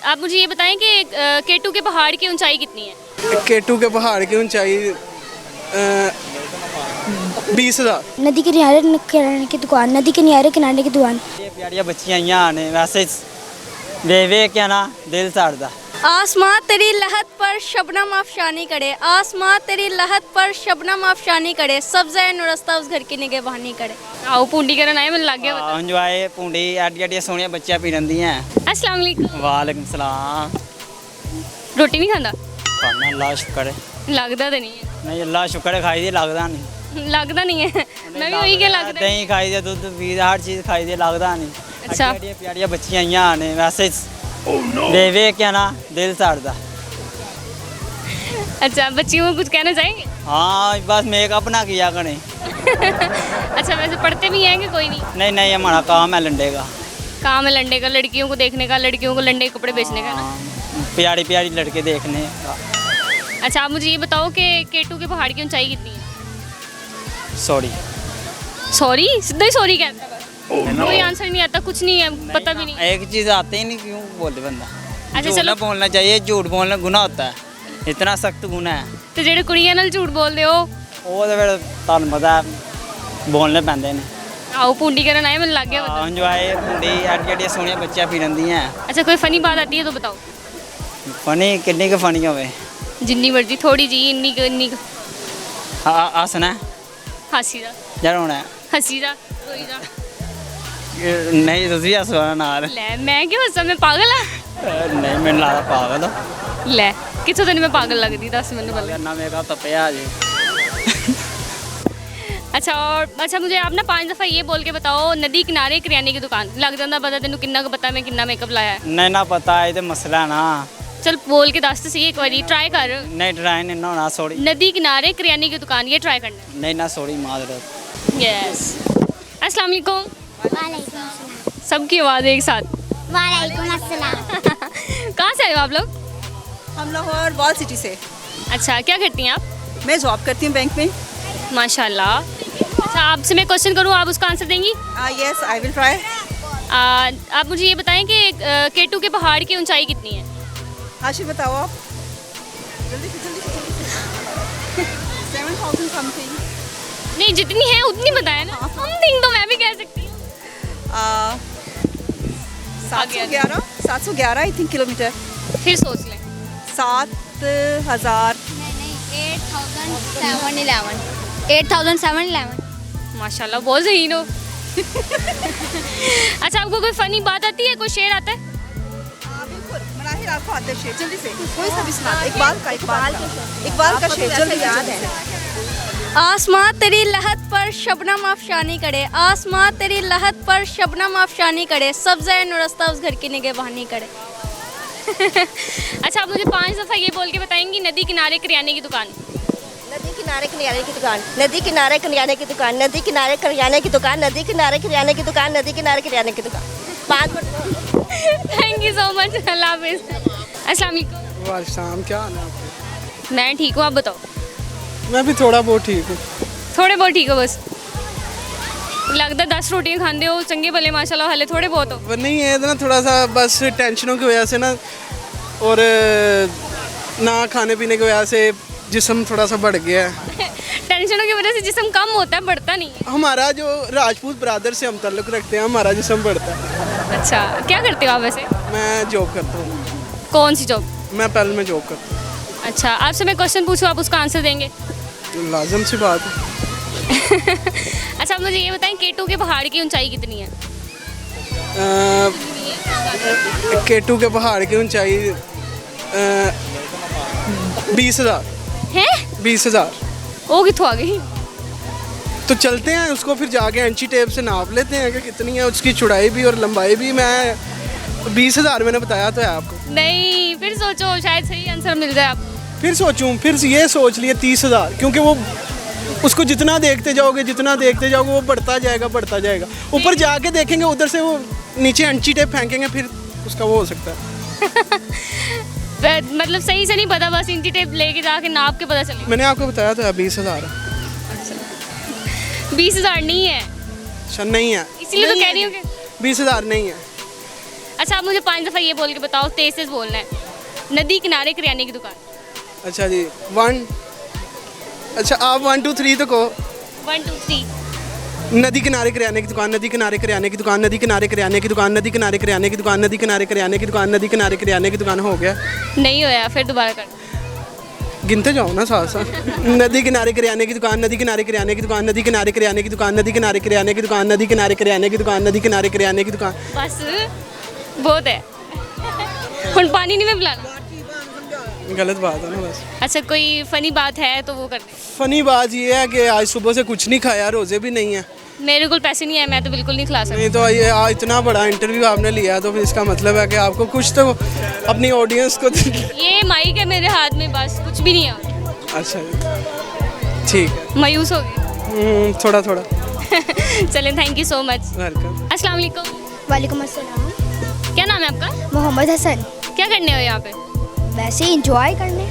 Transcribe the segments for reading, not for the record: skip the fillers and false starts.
आप मुझे ये बताएं कि केटू के पहाड़ की ऊंचाई कितनी है? केटू के पहाड़ की ऊंचाई 20,000। नदी के किनारे की दुकान, नदी के किनारे की दुकान। ये प्यारियां बच्चियां यहाँ आने वैसे वे वे क्या ना दिल साड़दा। आसमां तेरी लहत पर शबनम अफशानी करे, आसमां तेरी लहत पर शबनम अफशानी करे, सब्ज़ा नुरस्ता उस घर की निगहबानी करे। आओ पूंडी करन आए, मन लग गया पता। एंजॉय पूंडी एडिया सोनिया बच्चियां पी रही हैं। अस्सलाम वालेकुम। वालेकुम सलाम। रोटी नहीं खांदा? खाना अल्लाह शुक्र है। लगदा तो नहीं है। नहीं अल्लाह शुक्र है खाई दी लगदा नहीं। लगदा नहीं है। मैं भी वही के लगदा। दही खाई दे दूध पी दे हर चीज़ खाई दे लगदा नहीं। अच्छा। प्यारियां बच्चियां यहाँ आने वैसे वे वे क्या ना दिल साड़दा। अच्छा, बच्चियों को कुछ कहना चाहेंगे? हाँ बस मेकअप ना किया करें। अच्छा, वैसे पढ़ते भी हैं कि कोई नहीं? नहीं नहीं हमारा काम है लंडे का। काम है लंडे का, लड़कियों को देखने का, लड़कियों को लंडे कपड़े बेचने का ना। हाँ, प्यारी प्यारी लड़के देखने का। अच्छा, आप मुझे ये बताओ कि केटू के पहाड़ की ऊंचाई कितनी है? सॉरी। सॉरी? सीधा ही सॉरी कहता है बस। कोई आंसर नहीं आता, कुछ नहीं है, पता भी नहीं। एक चीज़ आते ही नहीं क्यों बोले बंदा। अच्छा झूठ चलो, ना बोलना चाहिए, झूठ बोलना गुनाह होता है, इतना सख्त गुनाह है। तो जेडे कुड़ियां नाल झूठ बोलदे हो ਉਹ ਤਾਂ ਫਿਰ ਤੁਹਾਨੂੰ ਪਤਾ ਬੋਲਣੇ ਪੈਂਦੇ ਨੇ। आओ पूंडी करन आए, मन लग गया पता। ਇੰਜੋਏ ਕੁੰਡੀ ਐਡੀਆਂ ਸੋਹਣੀਆਂ ਬੱਚੀਆਂ ਪੀ ਰੰਦੀਆਂ। अच्छा, कोई फनी बात आती है तो बताओ। ਫਨੀ ਕਿੰਨੀ ਕੁ ਫਨੀ ਹੋਵੇ? जिन्नी मर्जी, थोड़ी जी, इन्नी ਹੱਸਣਾ हासी दा, ਜਾਂ ਰੋਣਾ? हसी दा, रोई दा। ਨਹੀਂ ਤੁਸੀਂ ਹੱਸੋ ਨਾਲ। ले मैं क्यों हंसा, मैं पागल हाँ? ਨਹੀਂ ਮੈਨੂੰ ਲੱਗਦਾ ਪਾਗਲ ਹੋ। ले किथों तैਨੂੰ मैं पागल लगदी, दस मैनू पहले। ਨਾ ਮੇਕਅਪ ਤੱਪਿਆ ਜੀ। अच्छा, और अच्छा मुझे आप ना 5 दफ़ा ये बोल के बताओ, नदी किनारे करियाने की दुकान। लग जाता पता तेनू किन्ना को पता मैं किन्ना मेकअप लाया है। ਨਹੀਂ ਨਾ ਪਤਾ ਇਹ ਤੇ ਮਸਲਾ ਨਾ। चल बोल के दस तो सही, एक बारी ट्राई कर। ਨਹੀਂ ਟਰਾਈ ਨਹੀਂ ਨਾ ਹੋਣਾ ਸੋਰੀ। नदी किनारे करियाने की दुकान, ये ट्राई करना है। ਨਹੀਂ ਨਾ ਸੋਰੀ ਮਾਜ਼ਰਤ। यस। अस्सलाम वालेकुम। वालेकुम अस्सलाम। सबकी आवाज़ एक साथ। वालेकुम अस्सलाम। कहाँ से आए हो आप लोग? हम लाहौर वॉल सिटी से। अच्छा, क्या करती हैं आप? मैं जॉब करती हूँ बैंक में। माशाल्लाह। अच्छा, आपसे मैं क्वेश्चन करूँ, आप उसका आंसर देंगी? Yes I will try. आप मुझे ये बताएं कि केटू के पहाड़ की ऊंचाई कितनी है? हाशिर बताओ आप। जल्दी से जल्दी से 7,000 समथिंग। नहीं, जितनी है उतनी बताया ना। समथिंग तो मैं भी कह सकती हूँ। 711 आई थिंक किलोमीटर। फिर सोच लें। 7,000। 8,711। माशाल्लाह, बहुत ज़हीन हो। अच्छा, आपको कोई फ़नी बात आती है, कोई शेर आता है? बिल्कुल मनाहिर आपको आते शेर जल्दी से कोई सा भी सुना दो। इकबाल का शेर जल्दी याद है। आसमां तेरी लहत पर शबनम अफशानी करे, आसमां तेरी लहत पर शबनम अफशानी करे, सब्ज़ा नुरस्ता उस घर की निगहबानी करे। अच्छा, आप मुझे 5 दफ़ा ये बोल के बताएंगी, नदी किनारे करियाने की दुकान। नदी किनारे करियाने की दुकान, नदी किनारे करियाने की दुकान, नदी किनारे करियाने की दुकान, नदी किनारे करियाने की दुकान, नदी किनारे करियाने की दुकान। 5 minute. Thank you so much. अल्लाह हाफिज़। अस्सलाम वालेकुम। वालेकुम, क्या हाल है आपके? मैं ठीक हूँ, आप बताओ। मैं भी थोड़ा बहुत ठीक हूँ। थोड़े बहुत ठीक हो बस? लगता 10 रोटियाँ खाते हो, चंगे भले माशाल्लाह, हले थोड़े बहुत हो। पर नहीं है ना, थोड़ा सा बस टेंशनों की वजह से ना, और ना खाने पीने की वजह से जिस्म थोड़ा सा बढ़ गया है। टेंशनों की वजह से जिस्म कम होता है, बढ़ता नहीं है। हमारा जो राजपूत ब्रादर से हम ताल्लुक़ रखते हैं, हमारा जिस्म बढ़ता है। अच्छा, क्या करते हो आप वैसे? मैं जॉब करता हूँ। कौन सी जॉब? मैं पहले में जॉब करता हूँ। अच्छा, आपसे मैं क्वेश्चन पूछूँ, आप उसका आंसर देंगे? लाजम सी बात है। अच्छा, आप मुझे ये बताएं, केटू के पहाड़ की ऊंचाई कितनी है? केटू के पहाड़ की ऊंचाई 20,000 है। 20,000। वो कितों आ गई? तो चलते हैं उसको फिर जाके इंची टेप से नाप लेते हैं कि कितनी है उसकी चौड़ाई भी और लंबाई भी। मैं 20,000 मैंने बताया तो है आपको। नहीं, फिर सोचो, शायद सही आंसर मिल जाए आप। फिर सोचूं, फिर ये सोच लिए 30,000, क्योंकि वो उसको जितना देखते जाओगे वो बढ़ता जाएगा। ऊपर जाके देखेंगे, उधर से वो नीचे अंची टेप फेंकेंगे, फिर उसका वो हो सकता है। मतलब सही से नहीं पता, बस इंची टेप लेके जाके नाप के पता चलेगा। मैंने आपको बताया था 20,000। 20,000 नहीं है। अच्छा, नहीं है, इसलिए तो कह रही हूँ कि 20,000 नहीं है। अच्छा आप मुझे 5 दफ़ा ये बोल के बताओ, तेज तेज बोलना है। नदी किनारे करियाने की दुकान। अच्छा जी 1, अच्छा आप 1 2 3 तो कहो। 1 2 3। नदी किनारे करियाने की दुकान, नदी किनारे करियाने की दुकान, नदी किनारे करियाने की दुकान, नदी किनारे करियाने की दुकान, नदी किनारे करियाने की दुकान, नदी किनारे करियाने की दुकान। हो गया? नहीं होया, फिर दोबारा कर। गिनते जाओ ना साथ साथ। नदी किनारे करियाने की दुकान, नदी किनारे करियाने की दुकान, नदी किनारे करियाने की दुकान, नदी किनारे करियाने की दुकान, नदी किनारे करियाने की दुकान, नदी किनारे करियाने की दुकान। बस बहुत है। हुण पानी नहीं मैं पिलाना। गलत बात है ना बस। अच्छा कोई फनी बात है तो वो कर दे। फनी बात ये है कि आज सुबह से कुछ नहीं खाया, रोज़े भी नहीं है। मेरे को पैसे नहीं है, मैं तो बिल्कुल नहीं खिला सकती। नहीं तो ये इतना बड़ा इंटरव्यू आपने लिया तो फिर इसका मतलब है कि आपको कुछ तो अपनी ऑडियंस को ये माइक है मेरे हाथ में, बस कुछ भी नहीं है। अच्छा जी ठीक है। मायूस हो गई। थोड़ा थोड़ा। चलें, thank you so much. Welcome. अस्सलाम वालेकुम। वालेकुम अस्सलाम। क्या नाम है आपका? मोहम्मद हसन। क्या करने हो यहाँ पे? वैसे ही इंजॉय करने,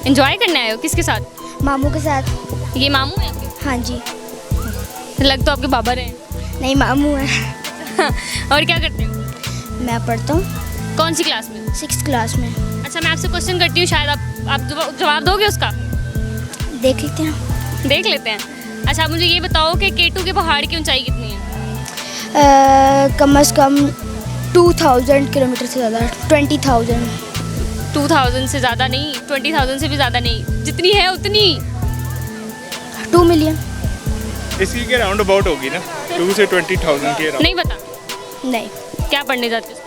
एंजॉय करने आए हो? किसके साथ? मामू के साथ। ये मामू है आपके? हाँ जी। लग तो आपके बाबा रहे हैं। नहीं मामू है। और क्या करते हो? मैं पढ़ता हूँ कौन सी क्लास में? 6th क्लास में। अच्छा मैं आपसे क्वेश्चन करती हूँ, शायद आप जवाब दोगे उसका? देख लेते हैं। देख लेते हैं। अच्छा आप मुझे ये बताओ कि केटू के पहाड़ की ऊंचाई कितनी है? कम से कम 2000 किलोमीटर से ज़्यादा, 20,000। 2000 से ज़्यादा नहीं, 20,000 से भी ज़्यादा नहीं, जितनी है उतनी। 2 मिलियन। इसकी के राउंड अबाउट होगी ना, 2 से 20,000 के राउंड। नहीं पता। नहीं क्या पढ़ने जाते हो?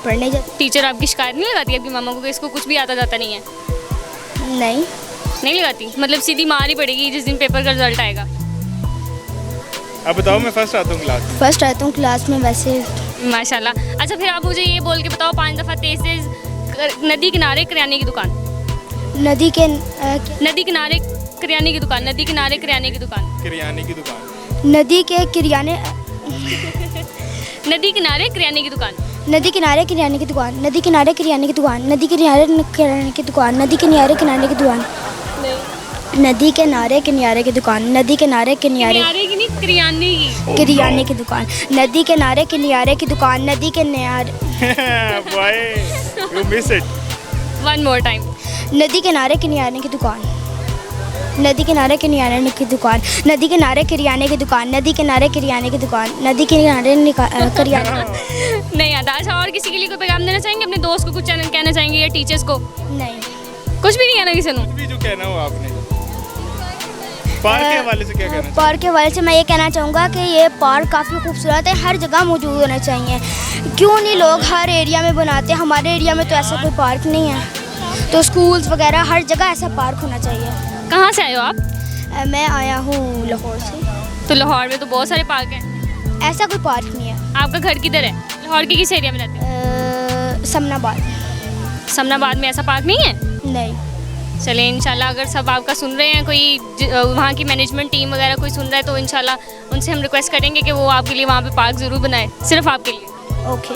पढ़ने जाते। टीचर आपकी शिकायत नहीं लगाती आपकी मामा को कि इसको कुछ भी आता जाता नहीं है? नहीं नहीं लगाती, मतलब सीधी मार ही पड़ेगी जिस दिन पेपर का रिजल्ट आएगा। अब बताओ, मैं फर्स्ट आता हूँ क्लास में। फर्स्ट आता हूँ क्लास में वैसे। माशाल्लाह। अच्छा फिर आप मुझे ये बोल के बताओ 5 दफ़ा तेज तेज, नदी किनारे करियाने की दुकान। नदी के नदी किनारे करियाने की दुकान, नदी किनारे करियाने की दुकान, किरियाने की दुकान। नदी के किराने, नदी किनारे करियाने की दुकान। नदी किनारे किराने की दुकान, नदी किनारे किराने की दुकान, नदी किनारे किराने की दुकान, नदी किनारे किराने की दुकान, नदी किनारे किनारे की दुकान, नदी किनारे किनारे किनारे की नहीं, करियाने की। किराने की दुकान, नदी किनारे किनारे की दुकान, नदी किनारे Why? You miss it. One more time. नदी किनारे किराने की दुकान, नदी किनारे किराने की दुकान, नदी किनारे किराने की दुकान, नदी किनारे किराने की दुकान, नदी किनारे किराने। नहीं आता। अच्छा और किसी के लिए कोई पैगाम देना चाहेंगे? अपने दोस्त को कुछ कहना चाहेंगे या टीचर्स को? नहीं कुछ भी नहीं कहना किसी को? भी जो कहना हो आपने। पार्क के हवाले से क्या कहना चाहिए? पार्क के हवाले से मैं ये कहना चाहूँगा कि ये पार्क काफ़ी खूबसूरत है, हर जगह मौजूद होना चाहिए। क्यों नहीं लोग हर एरिया में बनाते? हमारे एरिया में तो ऐसा कोई पार्क नहीं है, तो स्कूल्स वगैरह हर जगह ऐसा पार्क होना चाहिए। कहाँ से आए हो आप? मैं आया हूँ लाहौर से। तो लाहौर में तो बहुत सारे पार्क हैं। ऐसा कोई पार्क नहीं है। आपका घर किधर है? लाहौर के किस एरिया में रहते हैं? समनाबाद। समनाबाद में ऐसा पार्क नहीं है? नहीं। चलें इंशाल्लाह, अगर सब आपका सुन रहे हैं, कोई वहाँ की मैनेजमेंट टीम वगैरह कोई सुन रहा है तो इंशाल्लाह उनसे हम रिक्वेस्ट करेंगे कि वो आपके लिए वहाँ पे पार्क ज़रूर बनाए, सिर्फ आपके लिए। ओके।